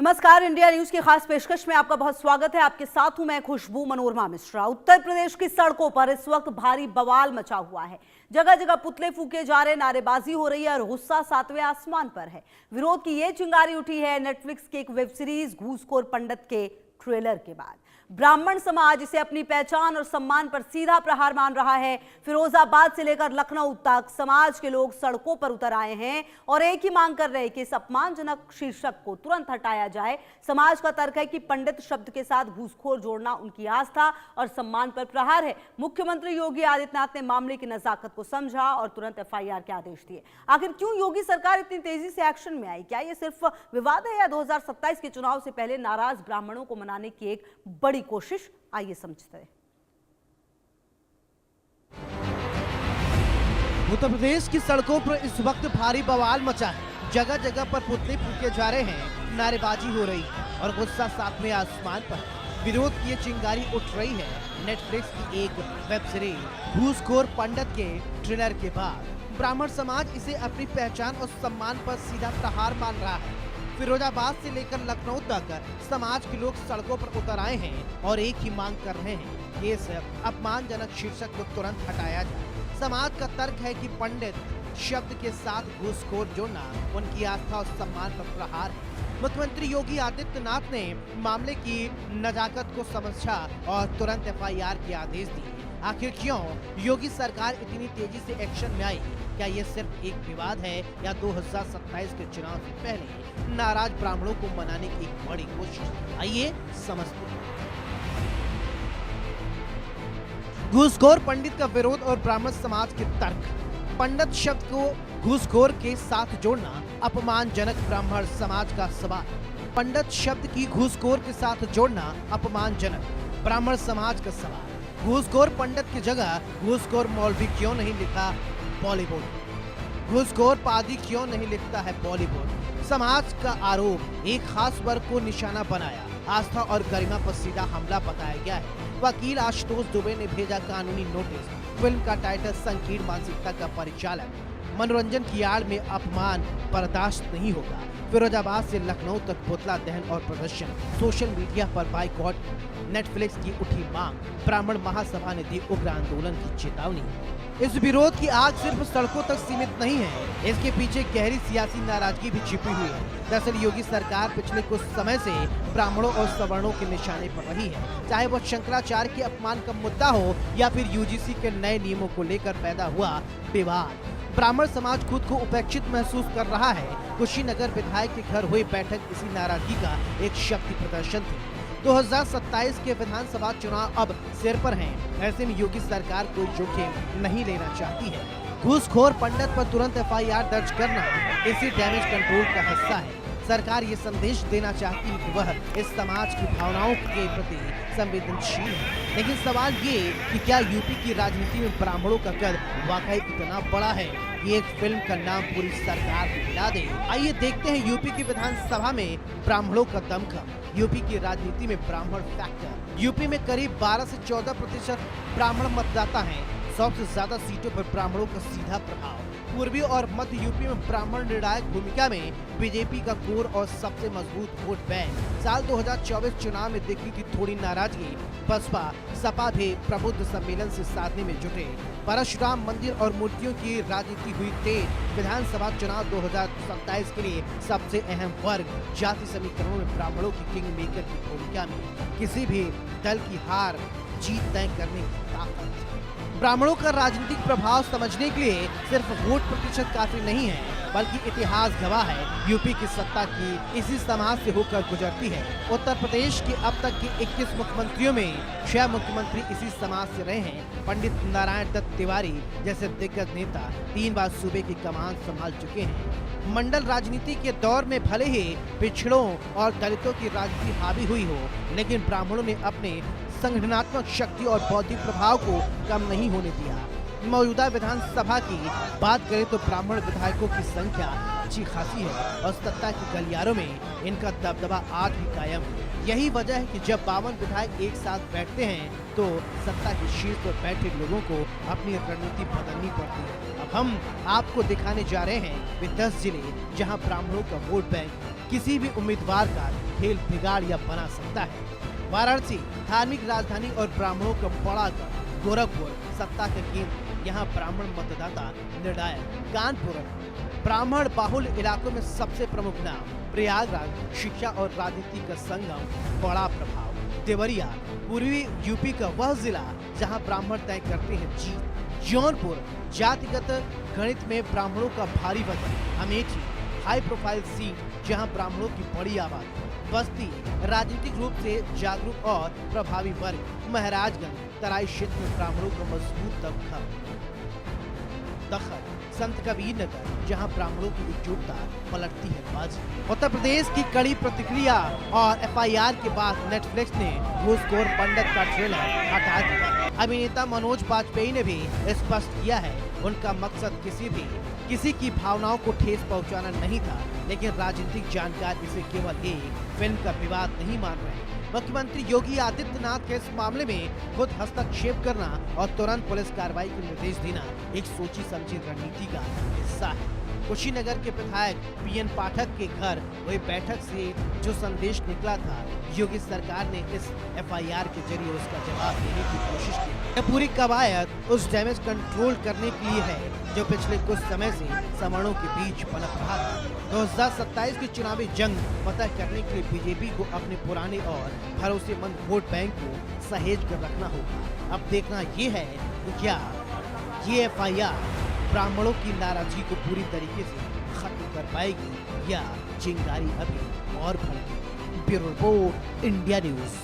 नमस्कार, India news की खास पेशकश में आपका बहुत स्वागत है। आपके साथ हूं मैं खुशबू मनोरमा मिश्रा। उत्तर प्रदेश की सड़कों पर इस वक्त भारी बवाल मचा हुआ है। जगह जगह पुतले फूके जा रहे, नारेबाजी हो रही है और गुस्सा सातवें आसमान पर है। विरोध की ये चिंगारी उठी है नेटफ्लिक्स की एक वेब सीरीज घूसखोर पंडित के ट्रेलर के बाद। ब्राह्मण समाज इसे अपनी पहचान और सम्मान पर सीधा प्रहार मान रहा है। फिरोजाबाद से लेकर लखनऊ तक समाज के लोग सड़कों पर उतर आए हैं और एक ही मांग कर रहे हैं कि इस अपमानजनक शीर्षक को तुरंत हटाया जाए। समाज का तर्क है कि पंडित शब्द के साथ घूसखोर जोड़ना उनकी आस्था और सम्मान पर प्रहार है। मुख्यमंत्री योगी आदित्यनाथ ने मामले की नजाकत को समझा और तुरंत एफआईआर के आदेश दिए। आखिर क्यों योगी सरकार इतनी तेजी से एक्शन में आई? क्या ये सिर्फ विवाद है या 2027 के चुनाव से पहले नाराज ब्राह्मणों को मनाने की एक बड़ी कोशिश? आइए समझते हैं। उत्तर प्रदेश की सड़कों पर इस वक्त भारी बवाल मचा है। जगह जगह पर पुतले फूके जा रहे हैं, नारेबाजी हो रही है और गुस्सा सातवें आसमान पर है। विरोध की ये चिंगारी उठ रही है नेटफ्लिक्स की एक वेब सीरीज घूसखोर पंडित के ट्रेलर के बाद। ब्राह्मण समाज इसे अपनी पहचान और सम्मान पर सीधा प्रहार मान रहा है। फिरोजाबाद से लेकर लखनऊ तक समाज के लोग सड़कों पर उतर आए हैं और एक ही मांग कर रहे हैं कि इस अपमानजनक शीर्षक को तुरंत हटाया जाए। समाज का तर्क है कि पंडित शब्द के साथ घूसखोर जोड़ना उनकी आस्था और सम्मान पर प्रहार है। मुख्यमंत्री योगी आदित्यनाथ ने मामले की नजाकत को समझा और तुरंत एफआईआर के आदेश दिए। आखिर क्यों योगी सरकार इतनी तेजी से एक्शन में आई? क्या ये सिर्फ एक विवाद है या 2027 के चुनाव से पहले नाराज ब्राह्मणों को मनाने की एक बड़ी कोशिश? आइए समझते हैं। घूसखोर पंडित का विरोध और ब्राह्मण समाज के तर्क। पंडित शब्द को घूसखोर के साथ जोड़ना अपमानजनक, ब्राह्मण समाज का सवाल। पंडित शब्द की घूसखोर के साथ जोड़ना अपमानजनक, ब्राह्मण समाज का सवाल। घूसखोर पंडित की जगह घूसखोर मौलवी क्यों नहीं लिखा बॉलीवुड? घूसखोर पादी क्यों नहीं लिखता है बॉलीवुड? समाज का आरोप एक खास वर्ग को निशाना बनाया, आस्था और गरिमा पर सीधा हमला बताया गया है। वकील आशुतोष दुबे ने भेजा कानूनी नोटिस। फिल्म का टाइटल संकीर्ण मानसिकता का परिचालन, मनोरंजन की आड़ में अपमान बर्दाश्त नहीं होगा। फिरोजाबाद से लखनऊ तक पुतला दहन और प्रदर्शन, सोशल मीडिया पर बाइकॉट, नेटफ्लिक्स की उठी मांग, ब्राह्मण महासभा ने दी उग्र आंदोलन की चेतावनी। इस विरोध की आग सिर्फ सड़कों तक सीमित नहीं है, इसके पीछे गहरी सियासी नाराजगी भी छिपी हुई है। दरअसल योगी सरकार पिछले कुछ समय से ब्राह्मणों और सवर्णों के निशाने पर रही है, चाहे वो शंकराचार्य के अपमान का मुद्दा हो या फिर यूजीसी के नए नियमों को लेकर पैदा हुआ विवाद। ब्राह्मण समाज खुद को उपेक्षित महसूस कर रहा है। कुशीनगर विधायक के घर हुई बैठक इसी नाराजगी का एक शक्ति प्रदर्शन थी। 2027 के विधानसभा चुनाव अब सिर पर हैं। ऐसे में योगी सरकार कोई जोखिम नहीं लेना चाहती है। घूसखोर पंडित पर तुरंत एफआईआर दर्ज करना इसी डैमेज कंट्रोल का हिस्सा है। सरकार ये संदेश देना चाहती है कि वह इस समाज की भावनाओं के प्रति संवेदनशील है। लेकिन सवाल ये कि क्या यूपी की राजनीति में ब्राह्मणों का कद वाकई इतना बड़ा है कि एक फिल्म का नाम पूरी सरकार को मिला दे? आइए देखते हैं यूपी की विधानसभा में ब्राह्मणों का दमखम, यूपी की राजनीति में ब्राह्मण फैक्टर। यूपी में करीब 12 से 14% ब्राह्मण मतदाता हैं। सबसे ज्यादा सीटों पर ब्राह्मणों का सीधा प्रभाव। पूर्वी और मध्य यूपी में ब्राह्मण निर्णायक भूमिका में बीजेपी का कोर और सबसे मजबूत वोट बैंक। साल 2024 चुनाव में देखी थी थोड़ी नाराजगी। बसपा सपा भी प्रबुद्ध सम्मेलन से साधने में जुटे। परशुराम मंदिर और मूर्तियों की राजनीति हुई तेज। विधानसभा चुनाव 2027 के लिए सबसे अहम वर्ग जाति समीकरणों में ब्राह्मणों की किंग मेकर की भूमिका में किसी भी दल की हार जीत तय करने की ताकत। ब्राह्मणों का राजनीतिक प्रभाव समझने के लिए सिर्फ वोट प्रतिशत काफी नहीं है, बल्कि इतिहास गवाह है यूपी की सत्ता की इसी समाज से होकर गुजरती है। उत्तर प्रदेश के अब तक के 21 मुख्यमंत्रियों में 6 मुख्यमंत्री इसी समाज से रहे हैं। पंडित नारायण दत्त तिवारी जैसे दिग्गज नेता 3 बार सूबे की कमान संभाल चुके हैं। मंडल राजनीति के दौर में भले ही पिछड़ों और दलितों की राजनीति हावी हुई हो, लेकिन ब्राह्मणों ने अपने संगठनात्मक शक्ति और बौद्धिक प्रभाव को कम नहीं होने दिया। मौजूदा विधानसभा की बात करें तो ब्राह्मण विधायकों की संख्या अच्छी खासी है और सत्ता की गलियारों में इनका दबदबा आज भी कायम है। यही वजह है कि जब 52 विधायक एक साथ बैठते हैं तो सत्ता के शीर्ष पर बैठे लोगों को अपनी रणनीति बदलनी पड़ती है। अब हम आपको दिखाने जा रहे हैं वे 10 जिले जहां ब्राह्मणों का वोट बैंक किसी भी उम्मीदवार का खेल बिगाड़ या बना सकता है। वाराणसी धार्मिक राजधानी और ब्राह्मणों का बड़ा गढ़, गोरखपुर सत्ता का केंद्र, यहाँ ब्राह्मण मतदाता निर्णायक। कानपुर ब्राह्मण बाहुल इलाकों में सबसे प्रमुख नाम। प्रयागराज शिक्षा और राजनीति का संगम, बड़ा प्रभाव। देवरिया पूर्वी यूपी का वह जिला जहां ब्राह्मण तय करते हैं जीत। जौनपुर जातिगत गणित में ब्राह्मणों का भारी वजन। अमेठी हाई प्रोफाइल सीट जहां ब्राह्मणों की बड़ी आबादी। बस्ती राजनीतिक रूप से जागरूक और प्रभावी वर्ग। महराजगंज तराई क्षेत्र में ब्राह्मणों का मजबूत दखल। संत कबीर नगर जहां ब्राह्मणों की एकजुटता पलटती है बाजी। उत्तर प्रदेश की कड़ी प्रतिक्रिया और एफआईआर के बाद नेटफ्लिक्स ने घूसखोर पंडित का ट्रेलर हटा दिया। अभिनेता मनोज बाजपेयी ने भी स्पष्ट किया है उनका मकसद किसी की भावनाओं को ठेस पहुंचाना नहीं था, लेकिन राजनीतिक जानकार इसे केवल एक फिल्म का विवाद नहीं मान रहे। मुख्यमंत्री योगी आदित्यनाथ के इस मामले में खुद हस्तक्षेप करना और तुरंत पुलिस कार्रवाई के निर्देश देना एक सोची समझी रणनीति का हिस्सा है। कुशीनगर के विधायक पीएन पाठक के घर हुई बैठक से जो संदेश निकला था, योगी सरकार ने इस एफआईआर के जरिए उसका जवाब देने की कोशिश की। यह पूरी कवायद उस डैमेज कंट्रोल करने के लिए है जो पिछले कुछ समय से सवर्णों के बीच पनप रहा था। 2027 की चुनावी जंग पता करने के लिए बीजेपी को अपने पुराने और भरोसेमंद वोट बैंक को सहेज कर रखना होगा। अब देखना ये है कि क्या ये एफआईआर ब्राह्मणों की नाराजगी को पूरी तरीके से खत्म कर पाएगी या चिंगारी अभी और भड़केगी। Bureau report, India news.